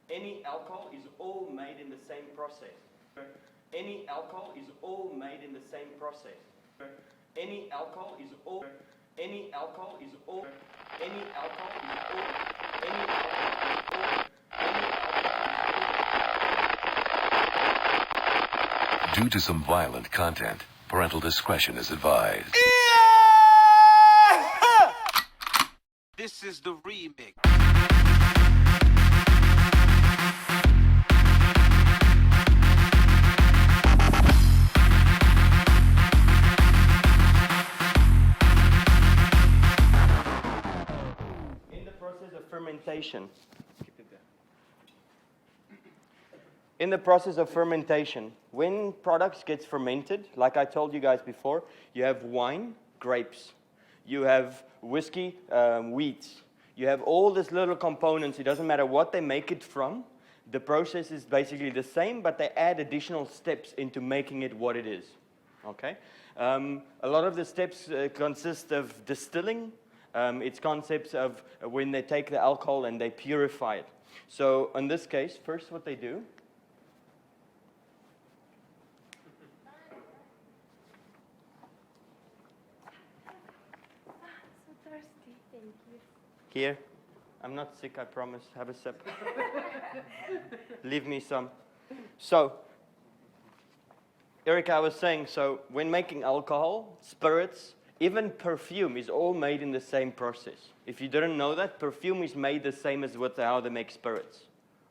Any alcohol is all made in the same process. Any alcohol is all made in the same process. Any alcohol is all. Any alcohol is all. Any alcohol is all. Any alcohol is all. Due to some violent content, parental discretion is advised. This is the remix. In the process of fermentation. In the process of fermentation, when products get fermented, like I told you guys before, you have wine, grapes. You have whiskey, wheat. You have all these little components. It doesn't matter what they make it from. The process is basically the same, but they add additional steps into making it what it is. Okay? A lot of the steps consist of distilling. It's concepts of when they take the alcohol and they purify it. So in this case, first what they do, Thirsty, thank you. here, I'm not sick, I promise. Have a sip. Leave me some. So, Erica, I was saying, so when making alcohol, spirits, even perfume is all made in the same process. If you didn't know that, perfume is made the same as how they make spirits.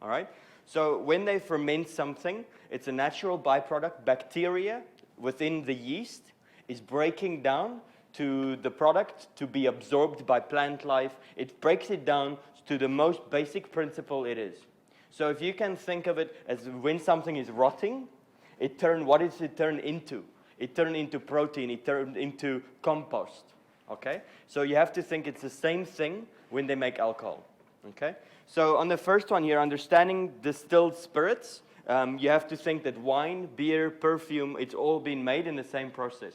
All right? So when they ferment something, it's a natural byproduct. Bacteria within the yeast is breaking down to the product to be absorbed by plant life. It breaks it down to the most basic principle it is. So if you can think of it as when something is rotting, what does it turn into? It turned into protein, it turned into compost. Okay? So you have to think it's the same thing when they make alcohol. Okay? So on the first one here, understanding distilled spirits, you have to think that wine, beer, perfume, it's all been made in the same process.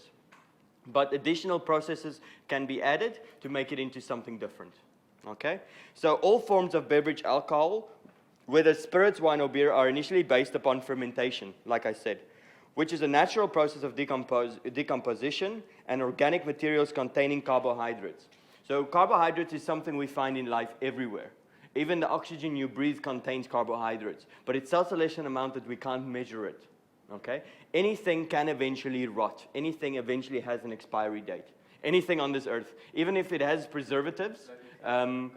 But additional processes can be added to make it into something different. Okay? So all forms of beverage alcohol, whether spirits, wine, or beer, are initially based upon fermentation, like I said, which is a natural process of decomposition and organic materials containing carbohydrates. So carbohydrates is something we find in life everywhere. Even the oxygen you breathe contains carbohydrates, but it's such a lesser amount that we can't measure it. Okay? Anything can eventually rot. Anything eventually has an expiry date. Anything on this earth, even if it has preservatives, not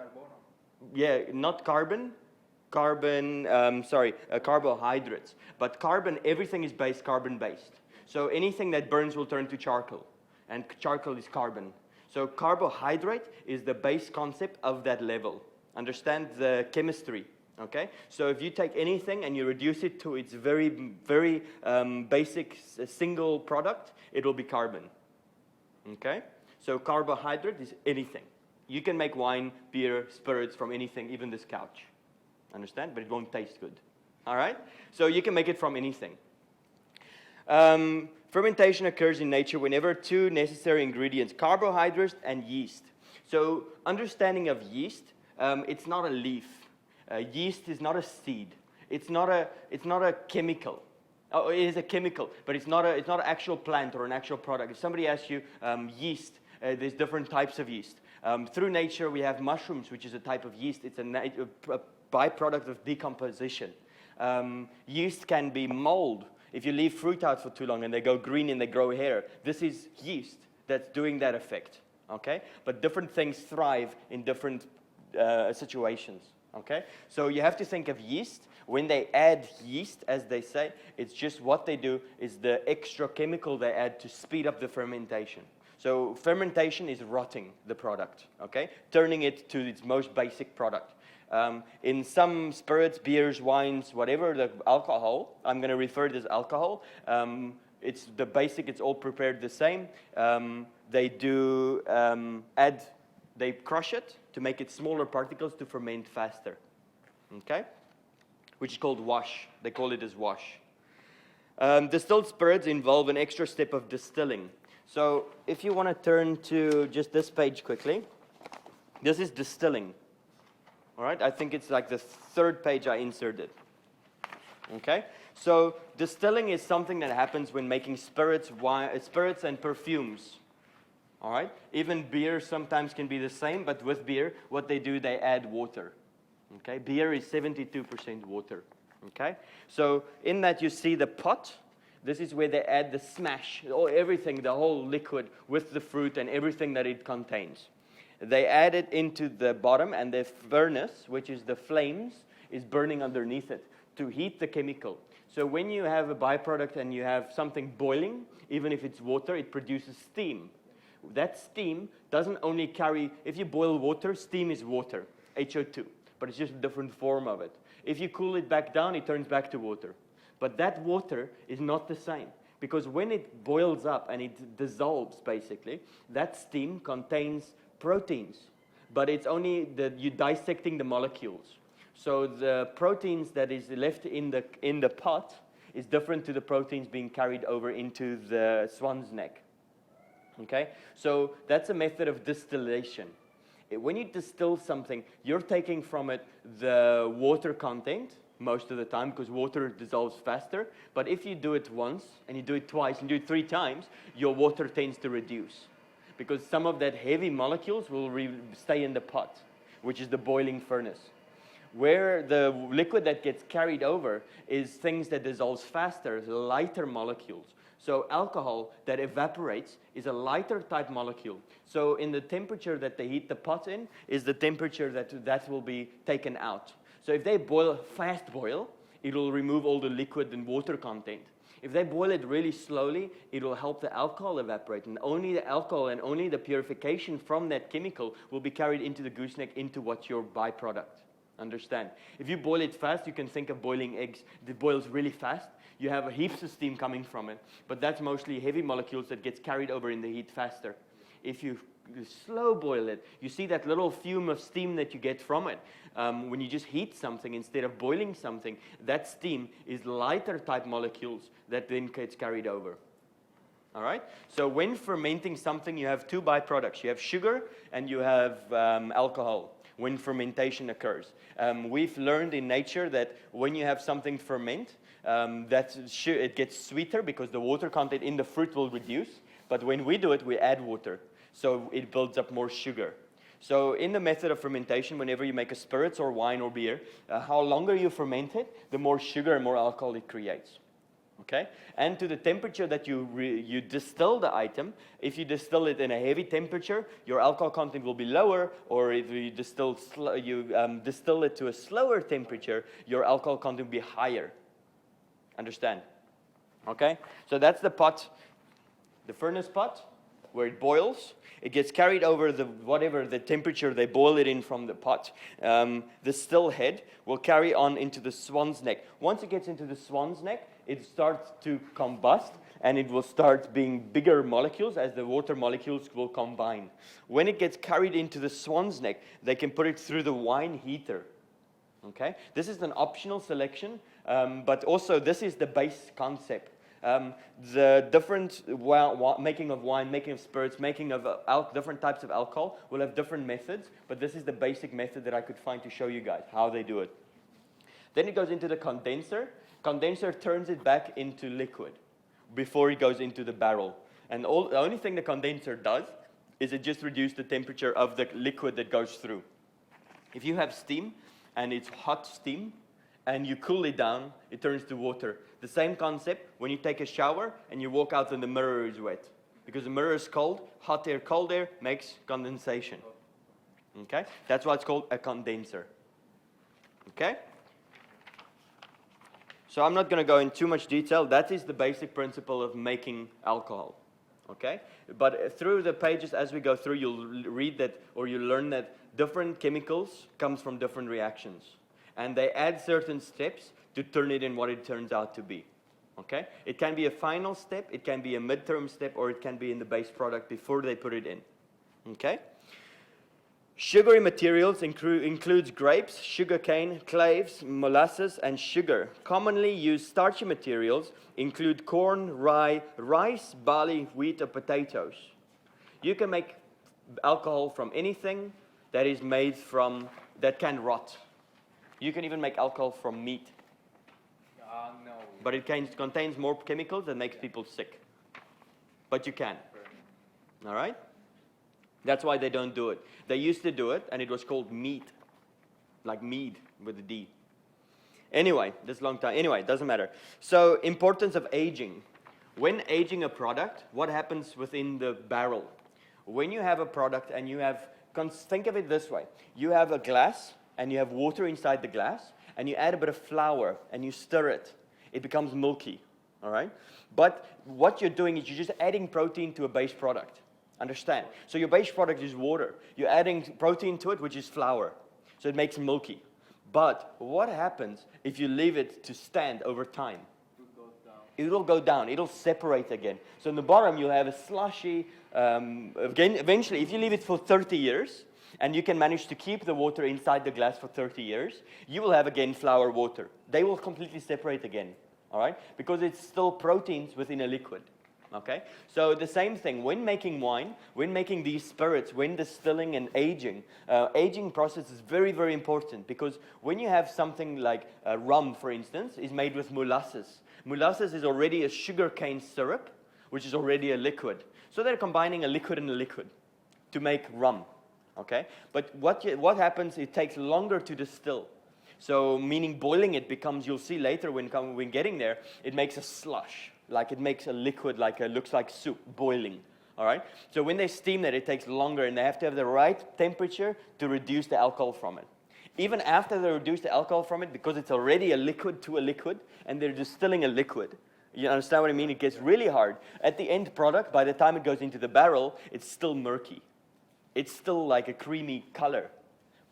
carbohydrates. But carbon, everything is carbon-based. So anything that burns will turn to charcoal, and charcoal is carbon. So carbohydrate is the base concept of that level. Understand the chemistry. Okay, so if you take anything and you reduce it to its very, very basic single product, it will be carbon. Okay, so carbohydrate is anything. You can make wine, beer, spirits from anything, even this couch. Understand? But it won't taste good. All right, so you can make it from anything. Fermentation occurs in nature whenever two necessary ingredients, carbohydrates and yeast. So understanding of yeast, it's not a leaf. Yeast is not a seed. It's not a chemical. Oh, it is a chemical, but it's not an actual plant or an actual product. If somebody asks you yeast, there's different types of yeast. Through nature, we have mushrooms, which is a type of yeast. It's a byproduct of decomposition. Yeast can be mold. If you leave fruit out for too long and they go green and they grow hair, this is yeast that's doing that effect. Okay, but different things thrive in different situations. Okay, so you have to think of yeast. When they add yeast, as they say, it's just what they do is the extra chemical they add to speed up the fermentation. So fermentation is rotting the product, okay, turning it to its most basic product. In some spirits, beers, wines, whatever the alcohol, I'm going to refer to it as alcohol. It's the basic. It's all prepared the same. They do they crush it to make it smaller particles to ferment faster, okay? Which is called wash. They call it as wash. Distilled spirits involve an extra step of distilling. So if you want to turn to just this page quickly, this is distilling. All right, I think it's like the third page I inserted. Okay, so distilling is something that happens when making spirits, wine, spirits and perfumes. All right, even beer sometimes can be the same, but with beer, what they do, they add water. Okay, beer is 72% water. Okay, so in that you see the pot. This is where they add the smash, or everything, the whole liquid with the fruit and everything that it contains. They add it into the bottom, and the furnace, which is the flames, is burning underneath it to heat the chemical. So when you have a byproduct and you have something boiling, even if it's water, it produces steam. That steam doesn't only carry, if you boil water, steam is water, HO2, but it's just a different form of it. If you cool it back down, it turns back to water. But that water is not the same, because when it boils up and it dissolves, basically, that steam contains proteins, but it's only you dissecting the molecules. So the proteins that is left in the pot is different to the proteins being carried over into the swan's neck. Okay, so that's a method of distillation. When you distill something, you're taking from it the water content most of the time, because water dissolves faster. But if you do it once, and you do it twice, and you do it 3 times, your water tends to reduce, because some of that heavy molecules will stay in the pot, which is the boiling furnace. Where the liquid that gets carried over is things that dissolves faster, lighter molecules. So alcohol that evaporates is a lighter type molecule. So in the temperature that they heat the pot in is the temperature that will be taken out. So if they fast boil, it will remove all the liquid and water content. If they boil it really slowly, it will help the alcohol evaporate. And only the alcohol and only the purification from that chemical will be carried into the gooseneck into what's your byproduct. Understand? If you boil it fast, you can think of boiling eggs. It boils really fast. You have heaps of steam coming from it. But that's mostly heavy molecules that gets carried over in the heat faster. If you slow boil it, you see that little fume of steam that you get from it. When you just heat something instead of boiling something, that steam is lighter type molecules that then gets carried over. All right? So when fermenting something, you have 2 byproducts. You have sugar and you have alcohol when fermentation occurs. We've learned in nature that when you have something ferment, it gets sweeter because the water content in the fruit will reduce. But when we do it, we add water. So it builds up more sugar. So in the method of fermentation, whenever you make a spirits or wine or beer, how longer you ferment it, the more sugar and more alcohol it creates. Okay? And to the temperature that you distill the item, if you distill it in a heavy temperature, your alcohol content will be lower, or if you distill it to a slower temperature, your alcohol content will be higher. Understand? Okay? So that's the pot, the furnace pot, where it boils. It gets carried over whatever the temperature they boil it in from the pot. The still head will carry on into the swan's neck. Once it gets into the swan's neck, it starts to combust, and it will start being bigger molecules as the water molecules will combine. When it gets carried into the swan's neck, they can put it through the wine heater. Okay? This is an optional selection, but also this is the base concept. The different making of wine, making of spirits, making of different types of alcohol will have different methods, but this is the basic method that I could find to show you guys how they do it. Then it goes into the condenser. Condenser turns it back into liquid before it goes into the barrel. And the only thing the condenser does is it just reduces the temperature of the liquid that goes through. If you have steam, and it's hot steam, and you cool it down, it turns to water. The same concept when you take a shower and you walk out and the mirror is wet. Because the mirror is cold, hot air, cold air makes condensation. Okay? That's why it's called a condenser. Okay? So I'm not going to go in too much detail. That is the basic principle of making alcohol. Okay? But through the pages as we go through, you'll read that, or you'll learn that different chemicals comes from different reactions. And they add certain steps to turn it in what it turns out to be. Okay? It can be a final step, it can be a midterm step, or it can be in the base product before they put it in. Okay? Sugary materials includes grapes, sugarcane, claves, molasses, and sugar. Commonly used starchy materials include corn, rye, rice, barley, wheat, or potatoes. You can make alcohol from anything that is made from that can rot. You can even make alcohol from meat. No. But it contains more chemicals that makes people sick. But you can. All right? That's why they don't do it. They used to do it, and it was called mead. Like mead with a D. Anyway, this long time. Anyway, it doesn't matter. So, importance of aging. When aging a product, what happens within the barrel? When you have a product and you have, think of it this way. You have a glass, and you have water inside the glass, and you add a bit of flour, and you stir it. It becomes milky, all right? But what you're doing is you're just adding protein to a base product. Understand? So your base product is water. You're adding protein to it, which is flour. So it makes milky. But what happens if you leave it to stand over time? It will go down. It'll separate again. So in the bottom, you'll have a slushy, again, eventually, if you leave it for 30 years, and you can manage to keep the water inside the glass for 30 years, you will have again flour water. They will completely separate again, all right? Because it's still proteins within a liquid, okay? So the same thing, when making wine, when making these spirits, when distilling and aging, aging process is very, very important because when you have something like rum, for instance, is made with molasses. Molasses is already a sugarcane syrup, which is already a liquid. So they're combining a liquid and a liquid to make rum. Okay, but what happens? It takes longer to distill. So, meaning boiling it becomes. You'll see later when getting there, it makes a slush, like it makes a liquid, like it looks like soup boiling. All right. So when they steam that, it takes longer, and they have to have the right temperature to reduce the alcohol from it. Even after they reduce the alcohol from it, because it's already a liquid to a liquid, and they're distilling a liquid. You understand what I mean? It gets really hard. At the end product, by the time it goes into the barrel, it's still murky. It's still like a creamy color.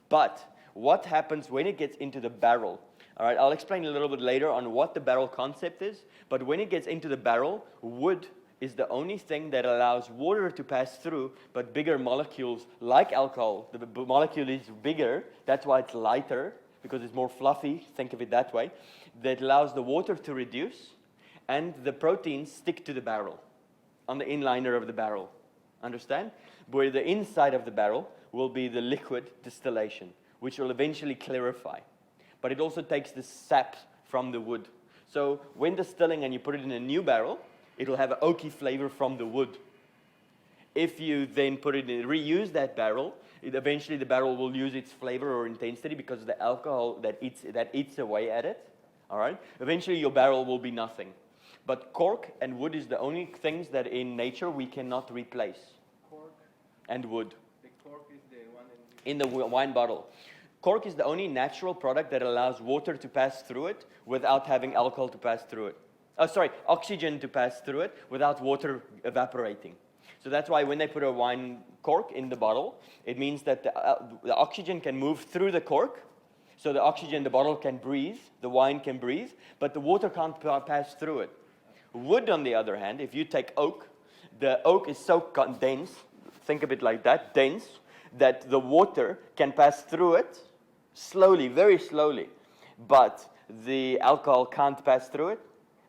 But what happens when it gets into the barrel? All right, I'll explain a little bit later on what the barrel concept is. But when it gets into the barrel, wood is the only thing that allows water to pass through, but bigger molecules like alcohol. The molecule is bigger. That's why it's lighter, because it's more fluffy. Think of it that way. That allows the water to reduce, and the proteins stick to the barrel, on the inliner of the barrel. Understand? Where the inside of the barrel will be the liquid distillation, which will eventually clarify. But it also takes the sap from the wood. So when distilling and you put it in a new barrel, it will have an oaky flavor from the wood. If you then put it in, reuse that barrel, eventually the barrel will lose its flavor or intensity because of the alcohol that eats away at it. All right? Eventually your barrel will be nothing. But cork and wood is the only things that in nature we cannot replace. Cork. And wood. The cork is the one in the wine bottle. Cork is the only natural product that allows water to pass through it without having alcohol to pass through it. Oxygen to pass through it without water evaporating. So that's why when they put a wine cork in the bottle, it means that the oxygen can move through the cork. So the oxygen, the bottle can breathe, the wine can breathe, but the water can't pass through it. Wood, on the other hand, if you take oak, the oak is so dense, think of it like that, dense, that the water can pass through it slowly, very slowly, but the alcohol can't pass through it.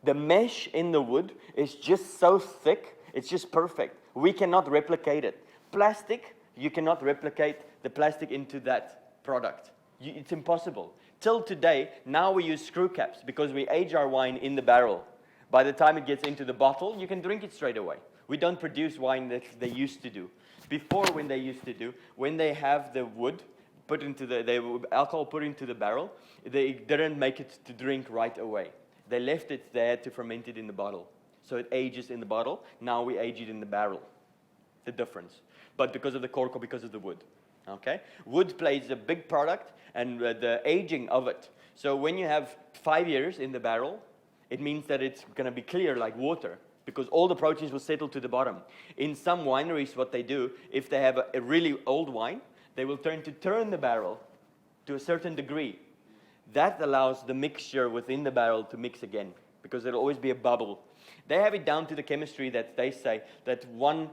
The mesh in the wood is just so thick, it's just perfect. We cannot replicate it. Plastic, you cannot replicate the plastic into that product. It's impossible. Till today, now we use screw caps because we age our wine in the barrel. By the time it gets into the bottle, you can drink it straight away. We don't produce wine that they used to do. Before, when they have the wood put into the alcohol put into the barrel, they didn't make it to drink right away. They left it there to ferment it in the bottle. So it ages in the bottle. Now we age it in the barrel. The difference. But because of the cork or because of the wood. Okay? Wood plays a big product and the aging of it. So when you have 5 years in the barrel, it means that it's going to be clear like water because all the proteins will settle to the bottom. In some wineries, what they do, if they have a really old wine, they will turn the barrel to a certain degree. That allows the mixture within the barrel to mix again because there'll always be a bubble. They have it down to the chemistry that they say that one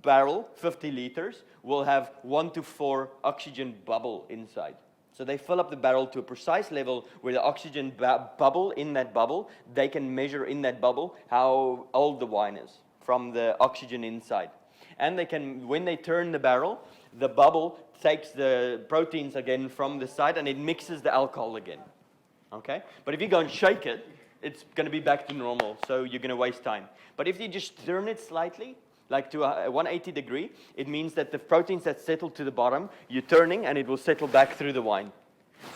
barrel, 50 liters, will have 1 to 4 oxygen bubble inside. So they fill up the barrel to a precise level where the oxygen bubble in that bubble, they can measure in that bubble how old the wine is from the oxygen inside. And they can, when they turn the barrel, the bubble takes the proteins again from the side and it mixes the alcohol again. Okay? But if you go and shake it, it's going to be back to normal, so you're going to waste time. But if you just turn it slightly, like to a 180 degree, it means that the proteins that settle to the bottom, you're turning and it will settle back through the wine.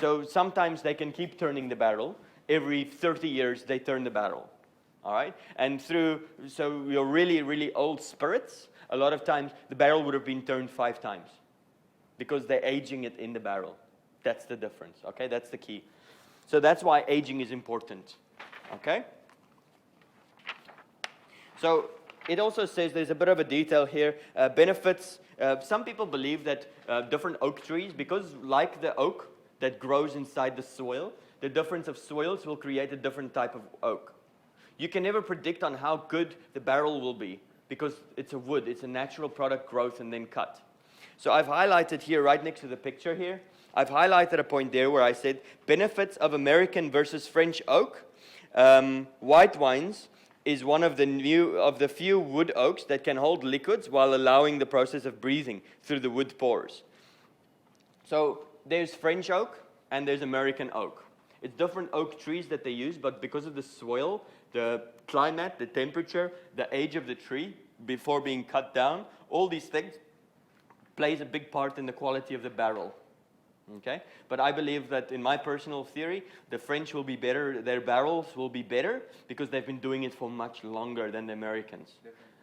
So sometimes they can keep turning the barrel. Every 30 years, they turn the barrel. All right? And so your really, really old spirits, a lot of times the barrel would have been turned 5 times because they're aging it in the barrel. That's the difference. Okay? That's the key. So that's why aging is important. Okay? So it also says there's a bit of a detail here. Benefits. Some people believe that different oak trees, because like the oak that grows inside the soil, the difference of soils will create a different type of oak. You can never predict on how good the barrel will be because it's a wood. It's a natural product growth and then cut. So I've highlighted here right next to the picture here. I've highlighted a point there where I said benefits of American versus French oak. White wines is one of the few wood oaks that can hold liquids while allowing the process of breathing through the wood pores. So there's French oak and there's American oak. It's different oak trees that they use, but because of the soil, the climate, the temperature, the age of the tree before being cut down, all these things plays a big part in the quality of the barrel. Okay? But I believe that in my personal theory, the French will be better, their barrels will be better because they've been doing it for much longer than the Americans.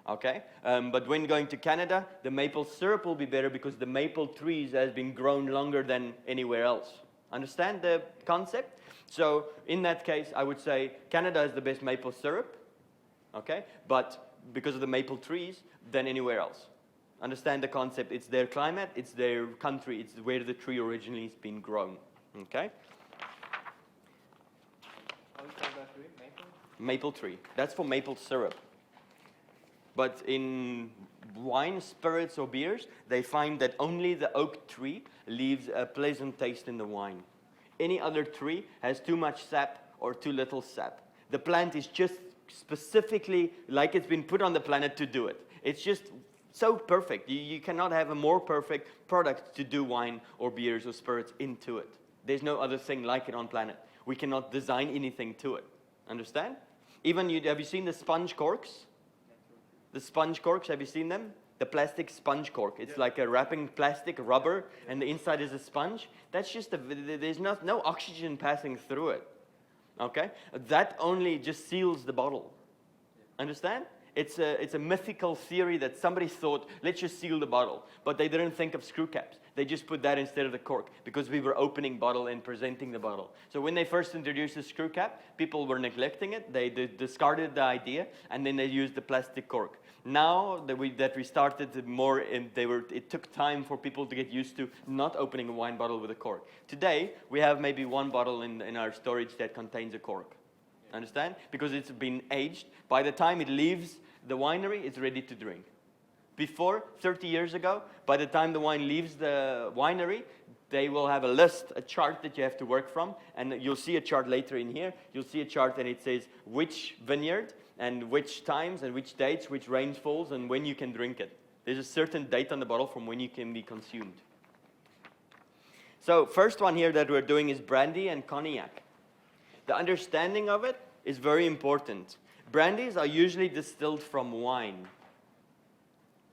Okay? But when going to Canada, the maple syrup will be better because the maple trees has been grown longer than anywhere else. Understand the concept? So in that case, I would say Canada is the best maple syrup, okay? But because of the maple trees, than anywhere else. Understand the concept. It's their climate, it's their country, it's where the tree originally has been grown, okay? How you call that tree? Maple? Maple tree. That's for maple syrup. But in wine, spirits, or beers, they find that only the oak tree leaves a pleasant taste in the wine. Any other tree has too much sap or too little sap. The plant is just specifically like it's been put on the planet to do it. It's just so perfect. You cannot have a more perfect product to do wine or beers or spirits into it. There's no other thing like it on planet. We cannot design anything to it. Understand? Even have you seen the sponge corks? The sponge corks, have you seen them? The plastic sponge cork. It's like a wrapping plastic rubber, and the inside is a sponge. That's just there's no oxygen passing through it. Okay? That only just seals the bottle. Understand? It's a mythical theory that somebody thought, let's just seal the bottle. But they didn't think of screw caps. They just put that instead of the cork because we were opening bottle and presenting the bottle. So when they first introduced the screw cap, people were neglecting it. They discarded the idea, and then they used the plastic cork. Now that we started more, it took time for people to get used to not opening a wine bottle with a cork. Today, we have maybe one bottle in our storage that contains a cork. Understand? Because it's been aged. By the time it leaves the winery, it's ready to drink. Before, 30 years ago, by the time the wine leaves the winery, they will have a list, a chart that you have to work from, and you'll see a chart later in here. You'll see a chart and it says which vineyard and which times and which dates, which rainfalls, and when you can drink it. There's a certain date on the bottle from when you can be consumed. So first one here that we're doing is brandy and cognac. The understanding of it is very important. Brandies are usually distilled from wine.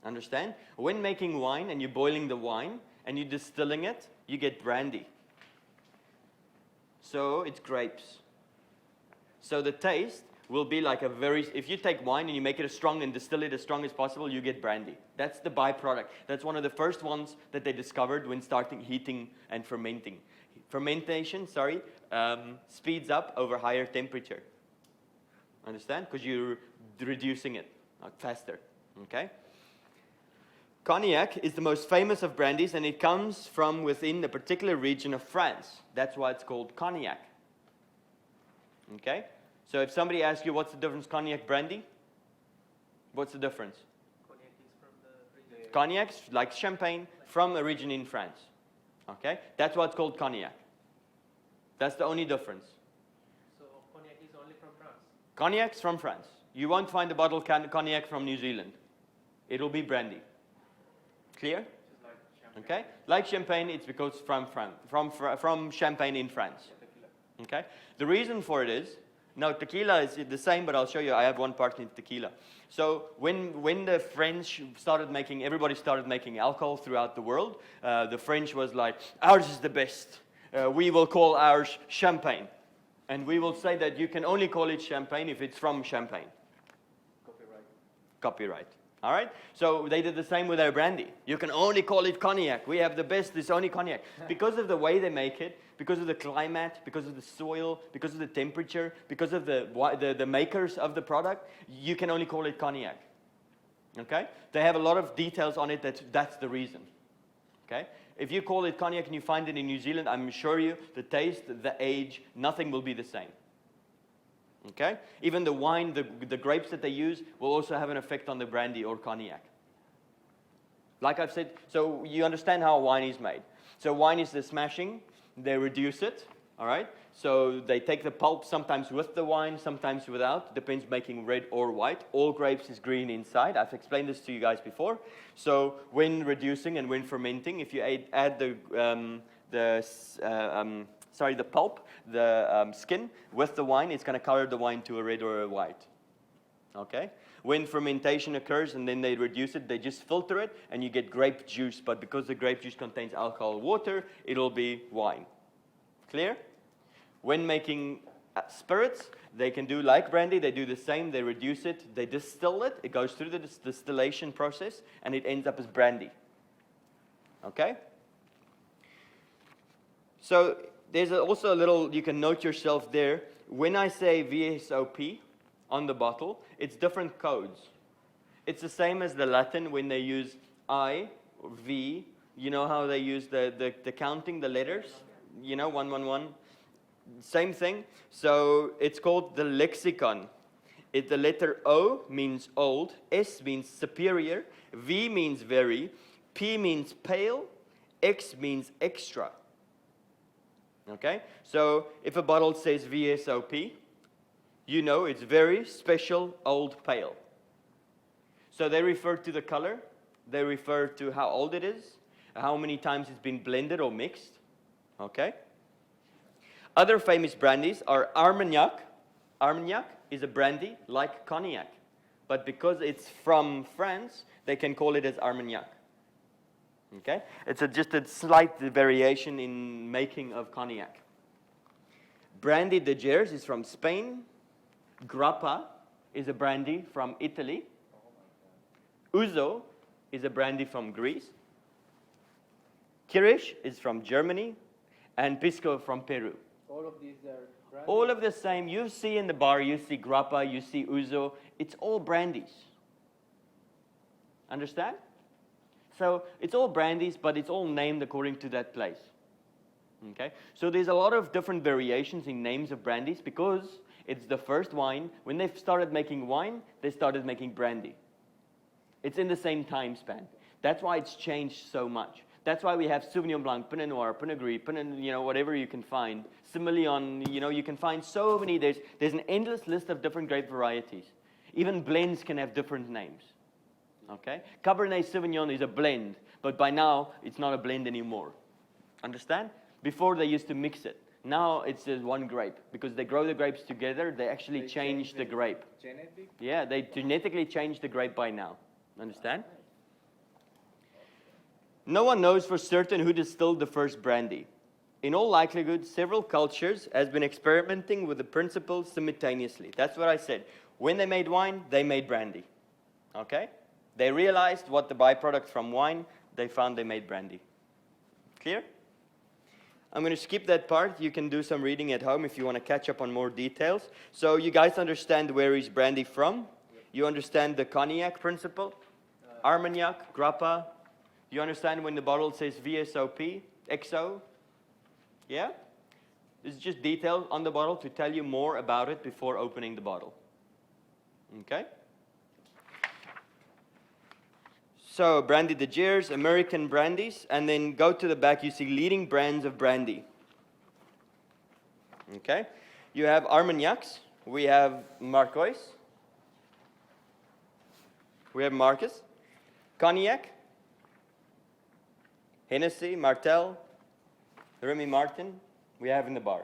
Understand? When making wine and you're boiling the wine and you're distilling it, you get brandy. So it's grapes. So the taste will be like if you take wine and you make it as strong and distill it as strong as possible, you get brandy. That's the byproduct. That's one of the first ones that they discovered when starting heating and fermenting. Fermentation, speeds up over higher temperature. Understand? Because you're reducing it faster. Okay? Cognac is the most famous of brandies, and it comes from within a particular region of France. That's why it's called cognac. Okay? So if somebody asks you what's the difference cognac brandy, what's the difference? Cognac is from the region. Cognac's like champagne from a region in France. Okay? That's what's called cognac. That's the only difference. So cognac is only from France. Cognac's from France. You won't find a bottle of cognac from New Zealand. it'll be brandy. Clear? Okay? Like champagne, it's because from Champagne in France. Okay? The reason for it is, now tequila is the same, but I'll show you. I have one part in tequila. So when the French everybody started making alcohol throughout the world, the French was like, ours is the best. We will call ours champagne. And we will say that you can only call it champagne if it's from Champagne. Copyright. All right? So they did the same with their brandy. You can only call it cognac. We have the best, it's only cognac. Because of the way they make it, because of the climate, because of the soil, because of the temperature, because of the makers of the product, you can only call it cognac. Okay? They have a lot of details on it that's the reason. Okay? If you call it cognac and you find it in New Zealand, I'm sure you, the taste, the age, nothing will be the same. Okay? Even the wine, the grapes that they use will also have an effect on the brandy or cognac. Like I've said, so you understand how wine is made. So wine is the smashing, they reduce it, all right? So they take the pulp sometimes with the wine, sometimes without, depends making red or white. All grapes is green inside. I've explained this to you guys before. So when reducing and when fermenting, if you add the pulp, the skin with the wine, it's going to color the wine to a red or a white. Okay? When fermentation occurs and then they reduce it, they just filter it and you get grape juice. But because the grape juice contains alcohol water, it'll be wine. Clear? When making spirits, they can do like brandy. They do the same. They reduce it. They distill it. It goes through the distillation process and it ends up as brandy. Okay? So there's also a little, you can note yourself there. When I say VSOP on the bottle, it's different codes. It's the same as the Latin when they use I, V. You know how they use the counting, the letters? You know, 111. Same thing. So it's called the lexicon. The letter O means old, S means superior, V means very, P means pale, X means extra. Okay? So if a bottle says VSOP, you know it's very special old pale. So they refer to the color, they refer to how old it is, how many times it's been blended or mixed. Okay? Other famous brandies are Armagnac. Armagnac is a brandy like cognac. But because it's from France, they can call it as Armagnac. Okay? It's just a slight variation in making of cognac. Brandy de Gers is from Spain. Grappa is a brandy from Italy. Ouzo is a brandy from Greece. Kirish is from Germany. And Pisco from Peru. All of these are brandy? All of the same. You see in the bar, you see Grappa, you see Ouzo. It's all brandies. Understand? So it's all brandies, but it's all named according to that place. Okay? So there's a lot of different variations in names of brandies because it's the first wine. When they started making wine, they started making brandy. It's in the same time span. That's why it's changed so much. That's why we have Sauvignon Blanc, Pinot Noir, Pinot Gris, Pinot, whatever you can find. Semillon, you can find so many. There's an endless list of different grape varieties. Even blends can have different names. Okay? Cabernet Sauvignon is a blend, but by now it's not a blend anymore. Understand? Before they used to mix it. Now it's just one grape because they grow the grapes together. They actually change the grape. Genetic? Yeah, they genetically change the grape by now. Understand? No one knows for certain who distilled the first brandy. In all likelihood, several cultures has been experimenting with the principle simultaneously. That's what I said. When they made wine, they made brandy. Okay? They realized what the byproduct from wine, they found they made brandy. Clear? I'm going to skip that part. You can do some reading at home if you want to catch up on more details. So you guys understand where is brandy from? You understand the cognac principle? Armagnac, Grappa. You understand when the bottle says VSOP, XO? Yeah? This is just detail on the bottle to tell you more about it before opening the bottle. Okay? So, Brandy de Gers, American brandies, and then go to the back, you see leading brands of brandy. Okay? You have Armagnacs, we have Marquis, we have Marcus, Cognac, Hennessy, Martell, Remy Martin, we have in the bar.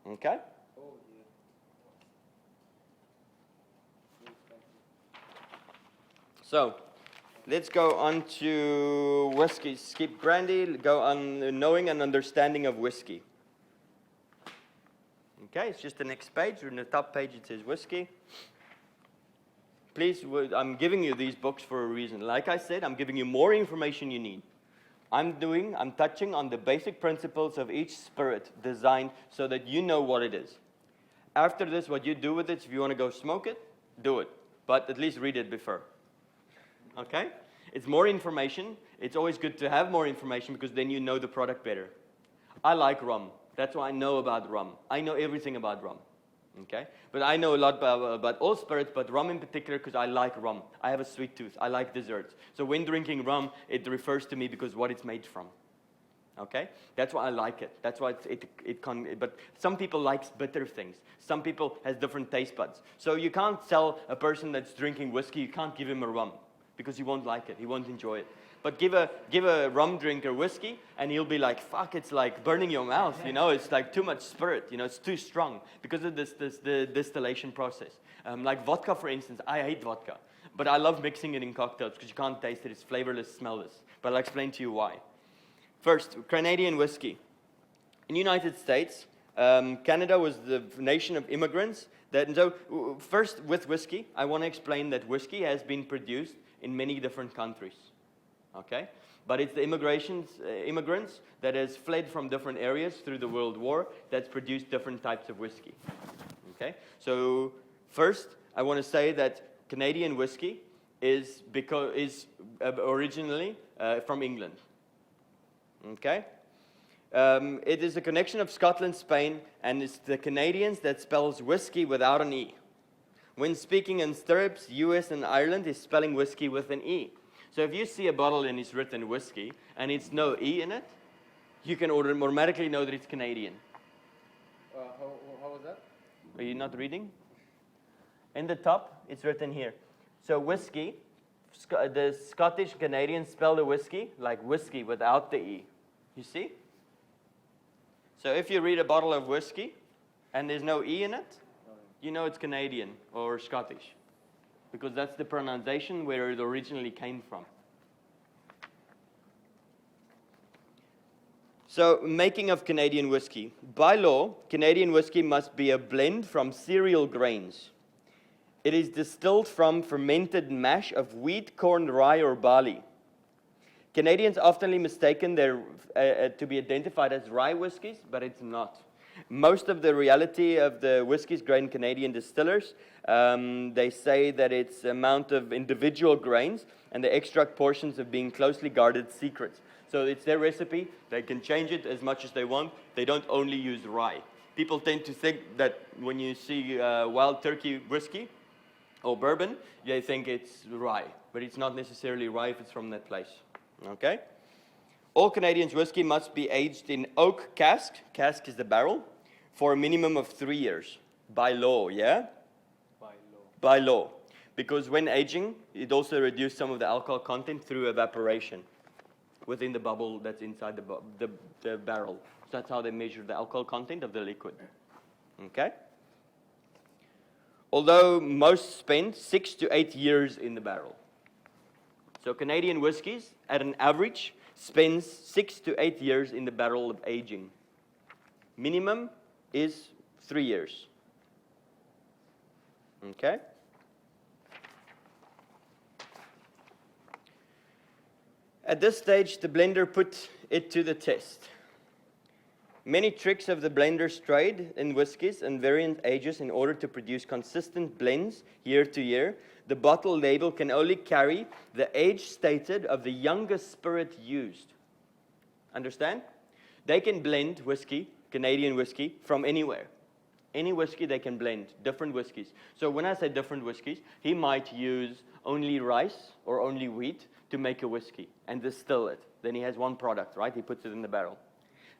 Okay? Oh, yeah. Too expensive. So, let's go on to whiskey. Skip brandy, go on knowing and understanding of whiskey. Okay, it's just the next page. On the top page it says whiskey. Please, I'm giving you these books for a reason. Like I said, I'm giving you more information you need. I'm touching on the basic principles of each spirit designed so that you know what it is. After this, what you do with it, if you want to go smoke it, do it. But at least read it before. Okay? It's more information. It's always good to have more information because then you know the product better. I like rum. That's why I know about rum. I know everything about rum. Okay? But I know a lot about all spirits, but rum in particular because I like rum. I have a sweet tooth. I like desserts. So when drinking rum, it refers to me because what it's made from. Okay? That's why I like it. That's why but some people like bitter things. Some people has different taste buds. So you can't tell a person that's drinking whiskey, you can't give him a rum because he won't like it. He won't enjoy it. But give a rum drinker whiskey, and he'll be like, fuck, it's like burning your mouth, you know, it's like too much spirit, you know, it's too strong because of the distillation process. Like vodka, for instance, I hate vodka, but I love mixing it in cocktails because you can't taste it, it's flavorless, smellless. But I'll explain to you why. First, Canadian whiskey. In the United States, Canada was the nation of immigrants. So first, with whiskey, I want to explain that whiskey has been produced in many different countries. Okay, but it's the immigrants that has fled from different areas through the World War that's produced different types of whiskey. Okay, so first I want to say that Canadian whiskey is originally from England. Okay, it is a connection of Scotland, Spain, and it's the Canadians that spells whiskey without an E. When speaking in stirrups, US and Ireland is spelling whiskey with an E. So if you see a bottle and it's written whiskey and it's no E in it, you can automatically know that it's Canadian. How was that? Are you not reading? In the top, it's written here. So whiskey, the Scottish Canadians spell the whiskey like whiskey without the E. You see? So if you read a bottle of whiskey and there's no E in it, you know it's Canadian or Scottish. Because that's the pronunciation where it originally came from. So, making of Canadian whiskey. By law, Canadian whiskey must be a blend from cereal grains. It is distilled from fermented mash of wheat, corn, rye, or barley. Canadians often mistaken to be identified as rye whiskies, but it's not. Most of the reality of the whiskies grown in Canadian distillers, they say that it's amount of individual grains and the extract portions of being closely guarded secrets. So it's their recipe. They can change it as much as they want. They don't only use rye. People tend to think that when you see Wild Turkey whiskey or bourbon, they think it's rye. But it's not necessarily rye if it's from that place. Okay? All Canadian whiskey must be aged in oak cask. Cask is the barrel. For a minimum of 3 years. By law, yeah? By law. By law. Because when aging, it also reduces some of the alcohol content through evaporation within the bubble that's inside the barrel. So that's how they measure the alcohol content of the liquid. Okay? Although most spend 6 to 8 years in the barrel. So Canadian whiskies, at an average, spends 6 to 8 years in the barrel of aging. Minimum is 3 years. Okay? At this stage, the blender put it to the test. Many tricks of the blender's trade in whiskies and variant ages in order to produce consistent blends year to year. The bottle label can only carry the age stated of the youngest spirit used. Understand? They can blend whiskey, Canadian whiskey, from anywhere. Any whiskey they can blend, different whiskeys. So when I say different whiskeys, he might use only rice or only wheat to make a whiskey and distill it. Then he has one product, right? He puts it in the barrel.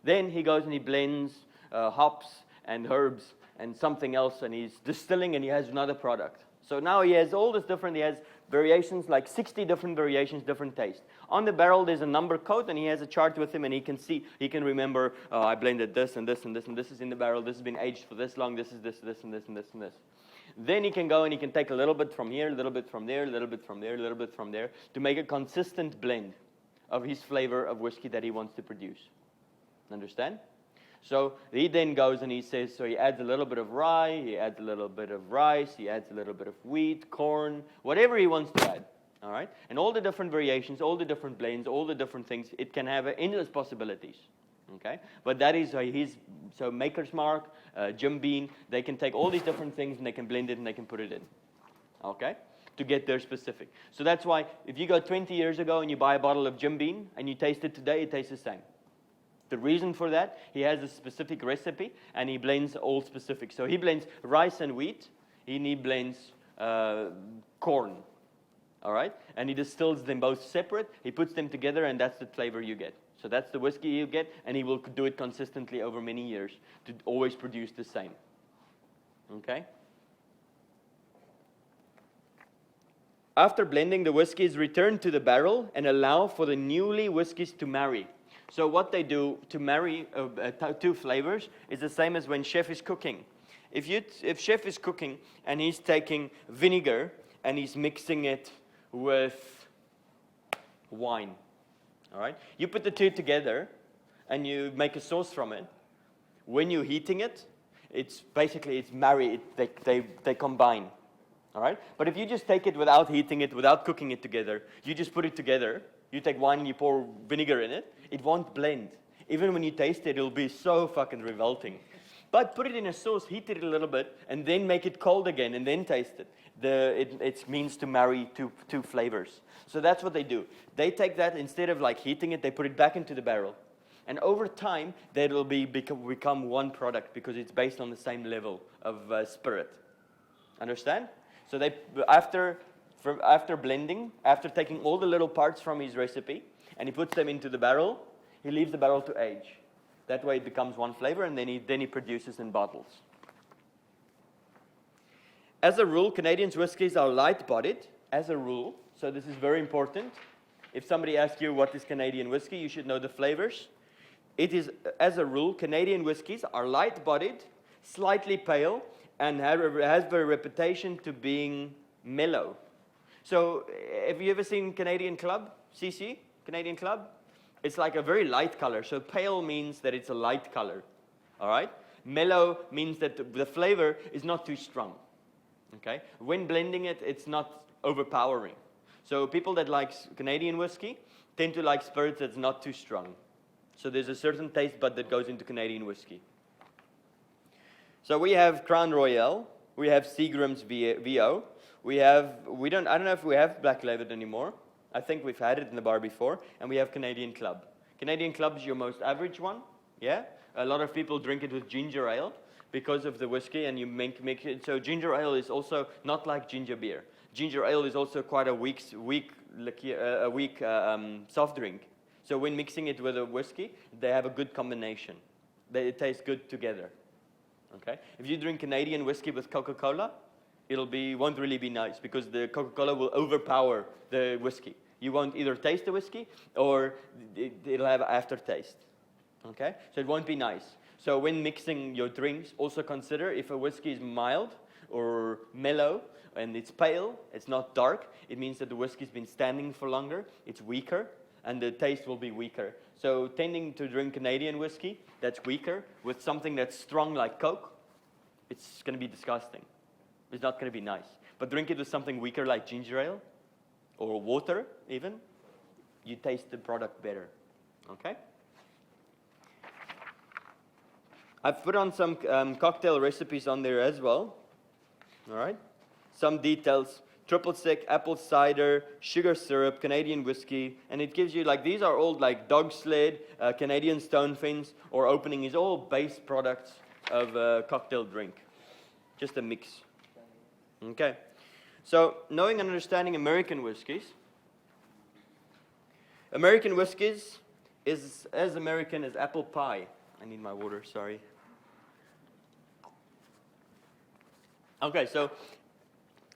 Then he goes and he blends hops and herbs and something else, and he's distilling and he has another product. So now he has all this different, he has variations, like 60 different variations, different taste. On the barrel, there's a number code, and he has a chart with him, and he can see, he can remember, oh, I blended this and this and this, and this is in the barrel, this has been aged for this long, this is this, this, and this, and this, and this. Then he can go and he can take a little bit from here, a little bit from there, a little bit from there, a little bit from there, to make a consistent blend of his flavor of whiskey that he wants to produce. Understand? So he then goes and he says, so he adds a little bit of rye, he adds a little bit of rice, he adds a little bit of wheat, corn, whatever he wants to add. All right? And all the different variations, all the different blends, all the different things, it can have endless possibilities. Okay? But that is so Maker's Mark, Jim Beam, they can take all these different things and they can blend it and they can put it in. Okay? To get their specific. So that's why if you go 20 years ago and you buy a bottle of Jim Beam and you taste it today, it tastes the same. The reason for that, he has a specific recipe and he blends all specific. So he blends rice and wheat, and he blends corn. All right? And he distills them both separate, he puts them together, and that's the flavor you get. So that's the whiskey you get, and he will do it consistently over many years to always produce the same. Okay? After blending, the whiskey is returned to the barrel and allow for the newly whiskeys to marry. So what they do to marry two flavors is the same as when chef is cooking. If chef is cooking and he's taking vinegar and he's mixing it with wine, all right? You put the two together and you make a sauce from it. When you're heating it, it's married. They combine, all right? But if you just take it without heating it, without cooking it together, you just put it together. You take wine and you pour vinegar in it, it won't blend. Even when you taste it, it'll be so fucking revolting. But put it in a sauce, heat it a little bit, and then make it cold again, and then taste it. It means to marry two flavors. So that's what they do. They take that, instead of like heating it, they put it back into the barrel. And over time, that will become one product because it's based on the same level of spirit. Understand? So after blending, after taking all the little parts from his recipe, and he puts them into the barrel, he leaves the barrel to age. That way it becomes one flavor, and then he produces in bottles. As a rule, Canadian whiskies are light-bodied, as a rule. So this is very important. If somebody asks you what is Canadian whiskey, you should know the flavors. It is, as a rule, Canadian whiskies are light-bodied, slightly pale, and has a reputation to being mellow. So, have you ever seen Canadian Club? CC? Canadian Club? It's like a very light color. So pale means that it's a light color. All right? Mellow means that the flavor is not too strong. Okay? When blending it, it's not overpowering. So people that like Canadian whiskey tend to like spirits that's not too strong. So there's a certain taste bud that goes into Canadian whiskey. So we have Crown Royal. We have Seagram's VO. I don't know if we have Black Label anymore. I think we've had it in the bar before. And we have Canadian Club. Canadian Club is your most average one. Yeah? A lot of people drink it with ginger ale because of the whiskey, and you make it. So ginger ale is also not like ginger beer. Ginger ale is also quite a weak soft drink. So when mixing it with a whiskey, they have a good combination. It tastes good together. Okay? If you drink Canadian whiskey with Coca-Cola, won't really be nice because the Coca-Cola will overpower the whiskey. You won't either taste the whiskey or it'll have aftertaste. Okay? So it won't be nice. So when mixing your drinks, also consider if a whiskey is mild or mellow and it's pale, it's not dark, it means that the whiskey's been standing for longer, it's weaker, and the taste will be weaker. So tending to drink Canadian whiskey that's weaker with something that's strong like Coke, it's going to be disgusting. It's not going to be nice. But drink it with something weaker like ginger ale or water even, you taste the product better. Okay? I've put on some cocktail recipes on there as well. All right? Some details. Triple sec, apple cider, sugar syrup, Canadian whiskey. And it gives you, like, these are all like dog sled, Canadian Stonefins, or opening is all base products of a cocktail drink. Just a mix. Okay. So, knowing and understanding American whiskies. American whiskies is as American as apple pie. I need my water, sorry. Okay, so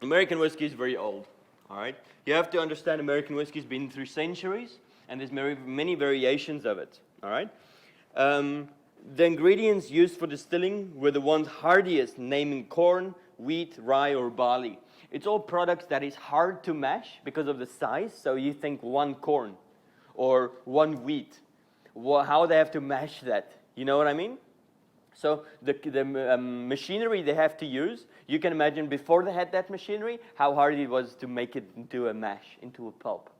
American whiskey is very old, all right? You have to understand American whiskey has been through centuries, and there's many variations of it, all right? The ingredients used for distilling were the ones hardiest, naming corn, wheat, rye, or barley. It's all products that is hard to mash because of the size, so you think one corn or one wheat. How they have to mash that, you know what I mean? So the machinery they have to use, you can imagine before they had that machinery, how hard it was to make it into a mash, into a pulp.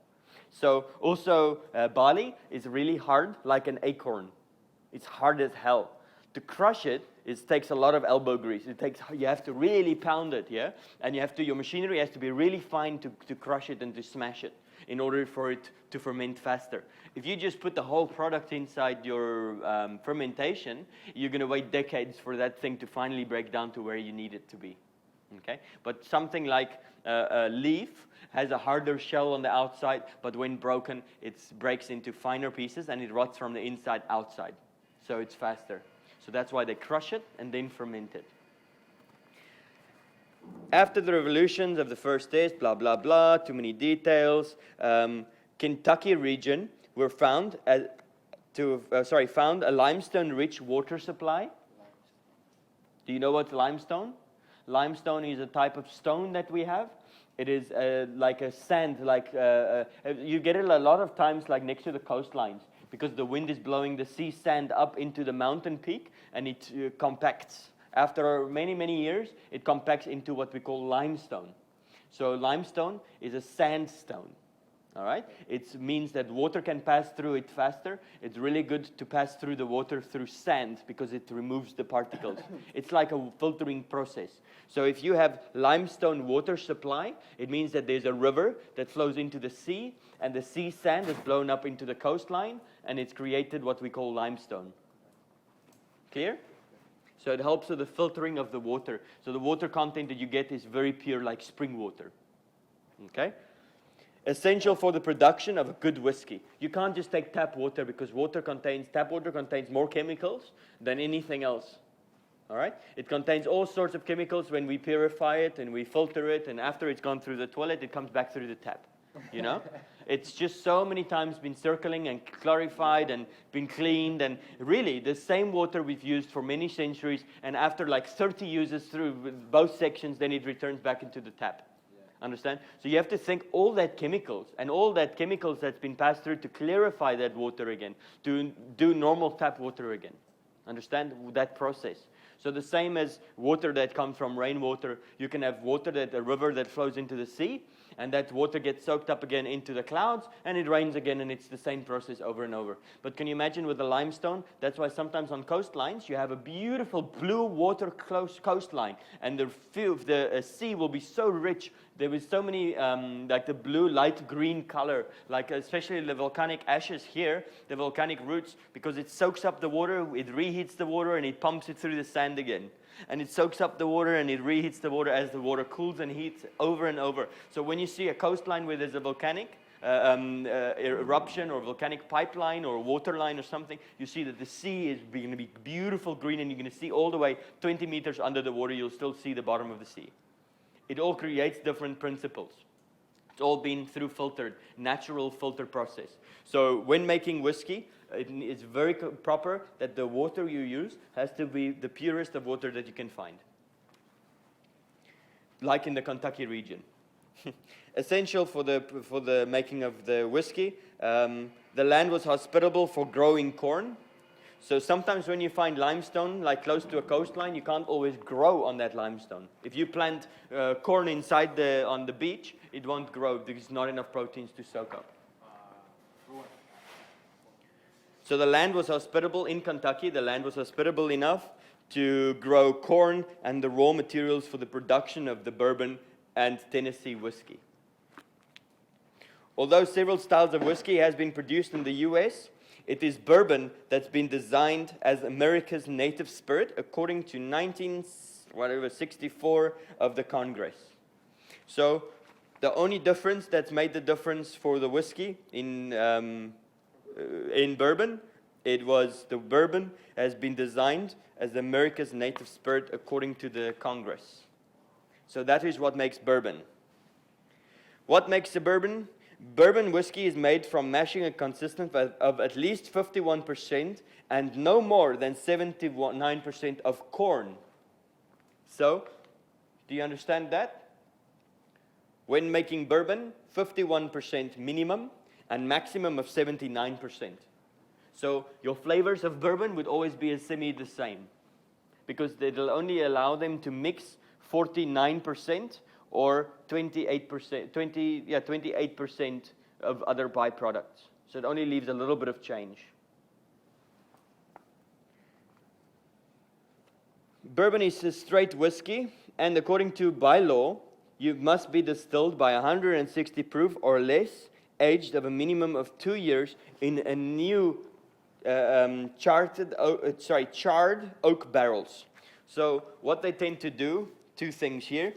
So also barley is really hard, like an acorn. It's hard as hell. To crush it, it takes a lot of elbow grease. You have to really pound it, yeah? And your machinery has to be really fine to crush it and to smash it in order for it to ferment faster. If you just put the whole product inside your fermentation, you're going to wait decades for that thing to finally break down to where you need it to be. Okay? But something like a leaf has a harder shell on the outside, but when broken, it breaks into finer pieces and it rots from the inside outside. So it's faster. So that's why they crush it and then ferment it. After the revolutions of the first test, blah, blah, blah, too many details, Kentucky region were found a limestone-rich water supply. Do you know what's limestone? Limestone is a type of stone that we have. It is like a sand, you get it a lot of times like next to the coastlines because the wind is blowing the sea sand up into the mountain peak and it compacts. After many, many years, it compacts into what we call limestone. So limestone is a sandstone. All right? It means that water can pass through it faster. It's really good to pass through the water through sand because it removes the particles. It's like a filtering process. So if you have limestone water supply, it means that there's a river that flows into the sea, and the sea sand is blown up into the coastline, and it's created what we call limestone. Clear? So it helps with the filtering of the water. So the water content that you get is very pure, like spring water. Okay? Essential for the production of a good whiskey. You can't just take tap water because tap water contains more chemicals than anything else. All right? It contains all sorts of chemicals when we purify it and we filter it, and after it's gone through the toilet, it comes back through the tap. You know? It's just so many times been circling and clarified and been cleaned, and really the same water we've used for many centuries, and after like 30 uses through both sections, then it returns back into the tap. Understand? So you have to think all that chemicals that's been passed through to clarify that water again, to do normal tap water again. Understand that process? So the same as water that comes from rainwater, you can have a river that flows into the sea, and that water gets soaked up again into the clouds, and it rains again, and it's the same process over and over. But can you imagine with the limestone? That's why sometimes on coastlines, you have a beautiful blue water coastline, and the sea will be so rich. There is so many, like the blue, light green color, like especially the volcanic ashes here, the volcanic roots, because it soaks up the water, it reheats the water, and it pumps it through the sand again. And it soaks up the water and it reheats the water as the water cools and heats over and over. So when you see a coastline where there's a volcanic eruption or volcanic pipeline or water line or something, you see that the sea is going to be beautiful green, and you're going to see all the way 20 meters under the water, you'll still see the bottom of the sea. It all creates different principles. It's all been through natural filter process. So when making whiskey, it's very proper that the water you use has to be the purest of water that you can find. Like in the Kentucky region. Essential for the making of the whiskey, the land was hospitable for growing corn. So sometimes when you find limestone, like close to a coastline, you can't always grow on that limestone. If you plant corn inside on the beach, it won't grow because there's not enough proteins to soak up. So the land was hospitable in Kentucky. The land was hospitable enough to grow corn and the raw materials for the production of the bourbon and Tennessee whiskey. Although several styles of whiskey has been produced in the U.S., it is bourbon that's been designed as America's native spirit according to 1964 of the Congress. So the only difference that's made the difference for the whiskey in bourbon, it was the bourbon has been designed as America's native spirit according to the Congress. So that is what makes bourbon. What makes a bourbon? Bourbon whiskey is made from mashing a consistent of at least 51% and no more than 79% of corn. So, do you understand that? When making bourbon, 51% minimum and maximum of 79%. So your flavors of bourbon would always be the same because it'll only allow them to mix 49% or 28% of other byproducts. So it only leaves a little bit of change. Bourbon is a straight whiskey, and according to by law, you must be distilled by 160 proof or less, aged of a minimum of 2 years in a new charred oak barrels. So what they tend to do, two things here,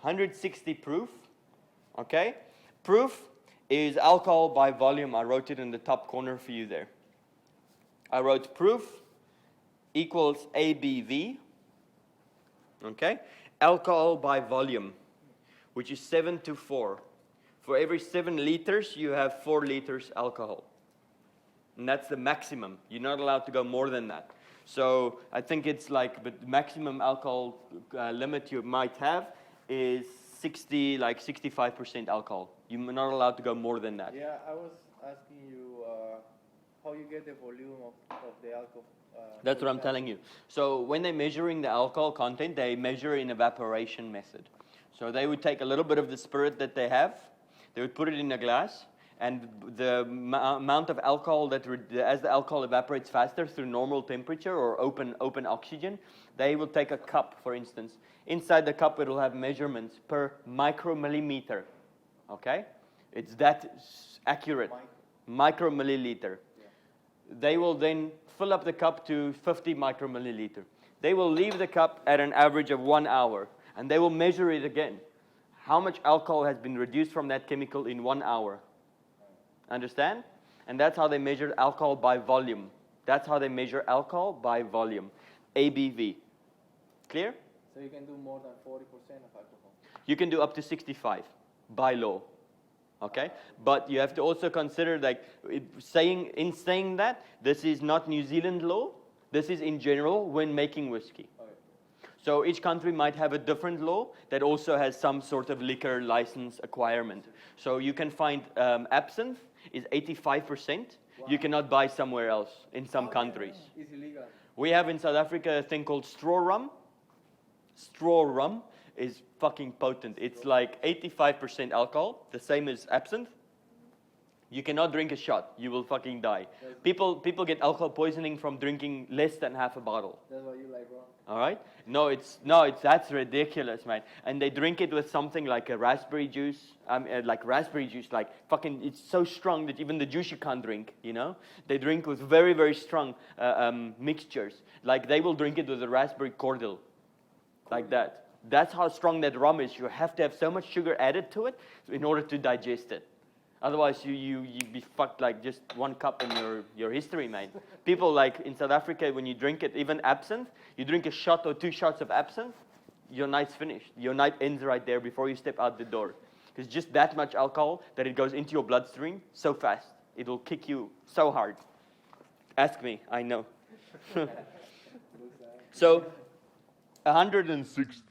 160 proof, okay? Proof is alcohol by volume. I wrote it in the top corner for you there. I wrote proof equals ABV, okay? Alcohol by volume, which is 7 to 4. For every 7 liters, you have 4 liters alcohol. And that's the maximum. You're not allowed to go more than that. So I think it's like, but the maximum alcohol limit you might have is 65% alcohol. You're not allowed to go more than that. Yeah, I was asking you how you get the volume of the alcohol. That's what I'm telling you. So when they're measuring the alcohol content, they measure in evaporation method. So they would take a little bit of the spirit that they have, they would put it in a glass, and the amount of alcohol that, as the alcohol evaporates faster through normal temperature or open oxygen, they will take a cup, for instance. Inside the cup, it will have measurements per micromillimeter. Okay? It's that accurate. Micromilliliter. Yeah. They will then fill up the cup to 50 micromilliliter. They will leave the cup at an average of 1 hour, and they will measure it again. How much alcohol has been reduced from that chemical in 1 hour? Understand? And that's how they measure alcohol by volume. That's how they measure alcohol by volume. ABV. Clear? So you can do more than 40% of alcohol. You can do up to 65 by law. Okay? But you have to also consider, like, in saying that, this is not New Zealand law. This is in general when making whiskey. Okay. So each country might have a different law that also has some sort of liquor license acquirement. So you can find absinthe is 85%. Wow. You cannot buy somewhere else in some countries. It's illegal. We have in South Africa a thing called straw rum. Straw rum is fucking potent. It's like 85% alcohol, the same as absinthe. You cannot drink a shot. You will fucking die. People get alcohol poisoning from drinking less than half a bottle. That's why you like rum. All right? No, that's ridiculous, man. And they drink it with something like a raspberry juice, like fucking, it's so strong that even the juice you can't drink, you know? They drink with very, very strong mixtures. Like they will drink it with a raspberry cordial, like that. That's how strong that rum is. You have to have so much sugar added to it in order to digest it. Otherwise, you be fucked like just 1 cup in your history, mate. People like in South Africa, when you drink it, even absinthe, you drink a shot or 2 shots of absinthe, your night's finished. Your night ends right there before you step out the door. It's just that much alcohol that it goes into your bloodstream so fast. It'll kick you so hard. Ask me, I know. So, 160.